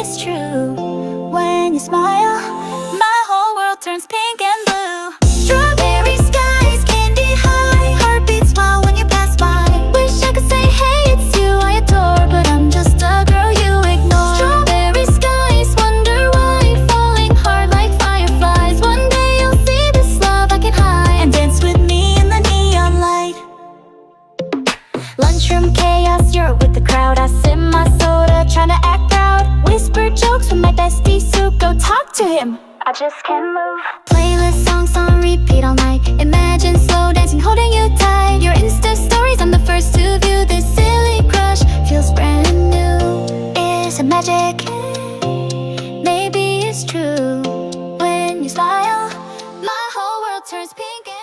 it's true. When you smile, my whole world turns pink and blue. Strawberry skies, candy high, heartbeats wild when you pass by. Wish I could say, hey, it's you I adore, but I'm just a girl you ignore. Strawberry skies, wonder why, falling hard like fireflies. One day you'll see this love I can hide, and dance with me in the neon light. Lunchroom chaos, you're with the crowd. I sip my soda, trying to act proud. Whisper jokes with my bestie Sue. Go talk to him, I just can't move. Playlist songs on repeat all night. Imagine slow dancing, holding you tight. Your Insta stories, I'm the first to view. This silly crush feels brand new. Is it magic? Maybe it's true. When you smile, my whole world turns pink.